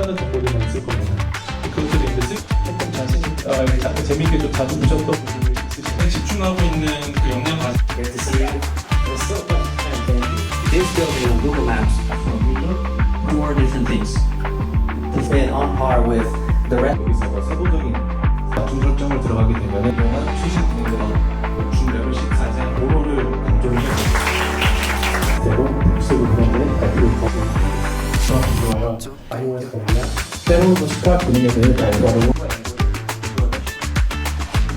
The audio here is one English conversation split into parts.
색다른 정보들만 있을 겁니다. 그것들이 이제 조금 자신이 재미있게 좀 자주 보셨던 분들이 있으시면 집중하고 있는 그 역량 Great to see you. It's so fun. And this building on Google Maps, we look for different things. It's been on par with the rest. 여기서 세부적인 맞춤 설정을 들어가게 되면 영화 최신 그런 중력을 14세 도로를 강조해요. 대로 복습을 하는데 발표를 거듭 좋아요. iOS 보면 새로운 소식과 분위기에 대해 발표하고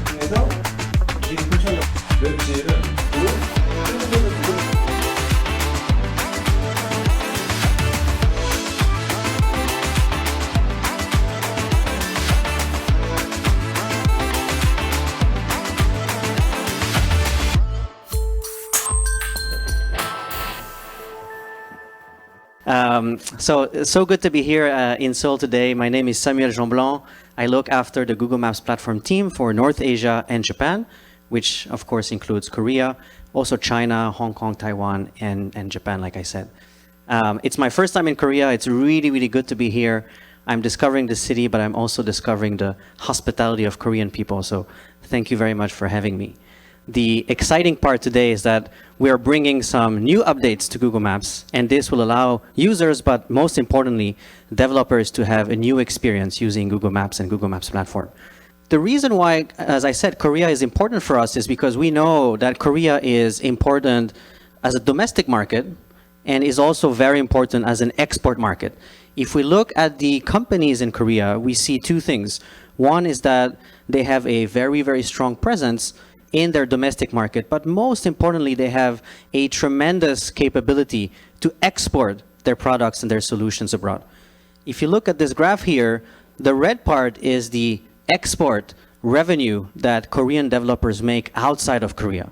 그래서 이 function 웹지는 So good to be here in Seoul today. My name is Jeanblanc. I look after the Google Maps platform team for North Asia and Japan, which of course includes Korea, also China, Hong Kong, Taiwan, and Japan, like I said. It's my first time in Korea. It's really, really good to be here. I'm discovering the city, but I'm also discovering the hospitality of Korean people. So thank you very much for having me. The exciting part today is that we are bringing some new updates to Google Maps, and this will allow users, but most importantly, developers to have a new experience using Google Maps and Google Maps platform. The reason why, as I said, Korea is important for us is because we know that Korea is important as a domestic market and is also very important as an export market. If we look at the companies in Korea, we see two things. One is that they have a very, very strong presence in their domestic market, but most importantly, they have a tremendous capability to export their products and their solutions abroad. If you look at this graph here, the red part is the export revenue that Korean developers make outside of Korea.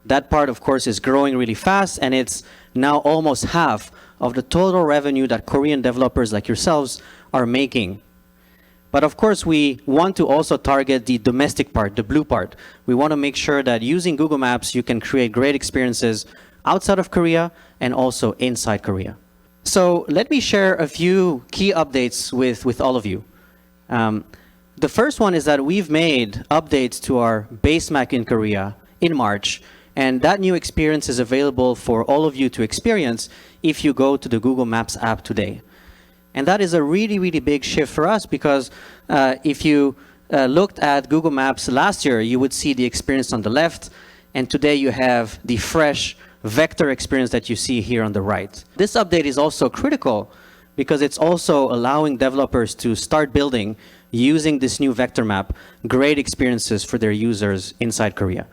That part, of course, is growing really fast, and it's now almost half of the total revenue that Korean developers like yourselves are making. But of course, we want to also target the domestic part, the blue part. We want to make sure that using Google Maps, you can create great experiences outside of Korea and also inside Korea. So let me share a few key updates with all of you. The first one is that we've made updates to our base map in Korea in March, and that new experience is available for all of you to experience if you go to the Google Maps app today. And that is a really, really big shift for us because if you looked at Google Maps last year, you would see the experience on the left, and today you have the fresh vector experience that you see here on the right. This update is also critical because it's also allowing developers to start building, using this new vector map, great experiences for their users inside Korea.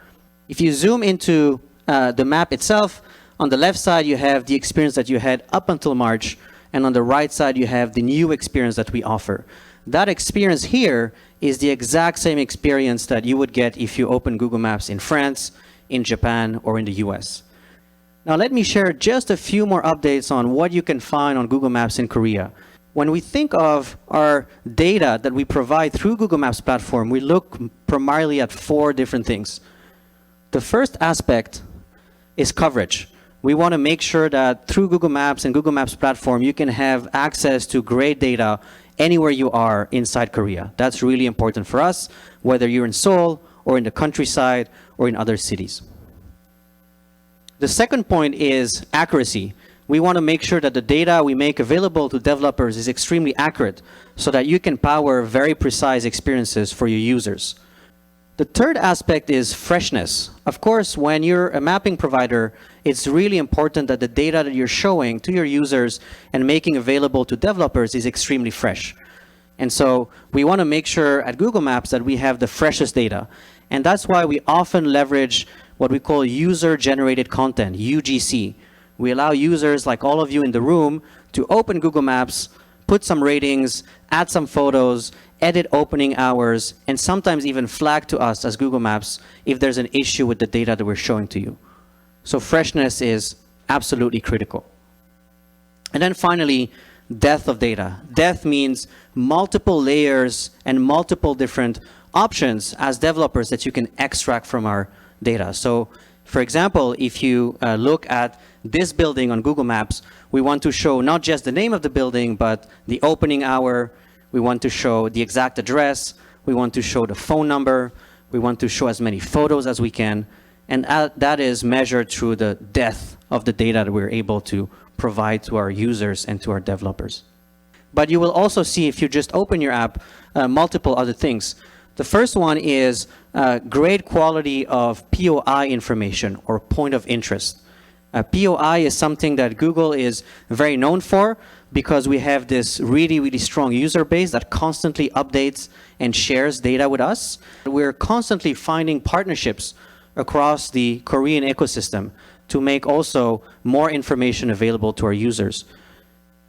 If you zoom into the map itself, on the left side you have the experience that you had up until March, and on the right side, you have the new experience that we offer. That experience here is the exact same experience that you would get if you open Google Maps in France, in Japan, or in the US. Now, let me share just a few more updates on what you can find on Google Maps in Korea. When we think of our data that we provide through Google Maps platform, we look primarily at four different things. The first aspect is coverage. We want to make sure that through Google Maps and Google Maps platform, you can have access to great data anywhere you are inside Korea. That's really important for us, whether you're in Seoul or in the countryside or in other cities. The second point is accuracy. We want to make sure that the data we make available to developers is extremely accurate so that you can power very precise experiences for your users. The third aspect is freshness. Of course, when you're a mapping provider, it's really important that the data that you're showing to your users and making available to developers is extremely fresh. And so we want to make sure at Google Maps that we have the freshest data. And that's why we often leverage what we call user-generated content, UGC. We allow users like all of you in the room to open Google Maps, put some ratings, add some photos, edit opening hours, and sometimes even flag to us as Google Maps if there's an issue with the data that we're showing to you. So freshness is absolutely critical. And then finally, depth of data. Depth means multiple layers and multiple different options as developers that you can extract from our data. So For example, if you look at this building on Google Maps, we want to show not just the name of the building, but the opening hour. We want to show the exact address. We want to show the phone number. We want to show as many photos as we can. And that is measured through the depth of the data that we're able to provide to our users and to our developers. But you will also see, if you just open your app, multiple other things. The first one is great quality of POI information, or point of interest. POI is something that Google is very known for, because we have this really, really strong user base that constantly updates and shares data with us. We're constantly finding partnerships across the Korean ecosystem to make also more information available to our users.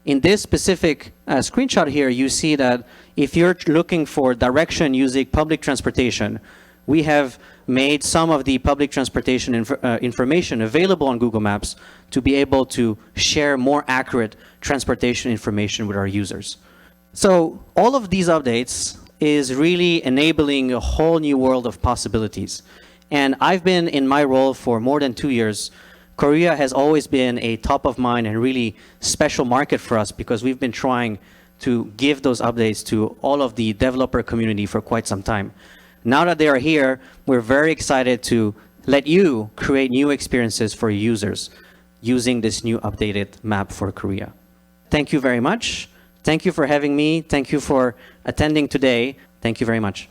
In this specific screenshot here, you see that if you're looking for direction using public transportation, we have made some of the public transportation information available on Google Maps to be able to share more accurate transportation information with our users. So all of these updates is really enabling a whole new world of possibilities. And I've been in my role for more than 2 years. Korea has always been a top of mind and really special market for us, because we've been trying to give those updates to all of the developer community for quite some time. Now that they are here, we're very excited to let you create new experiences for users using this new updated map for Korea. Thank you very much. Thank you for having me. Thank you for attending today. Thank you very much.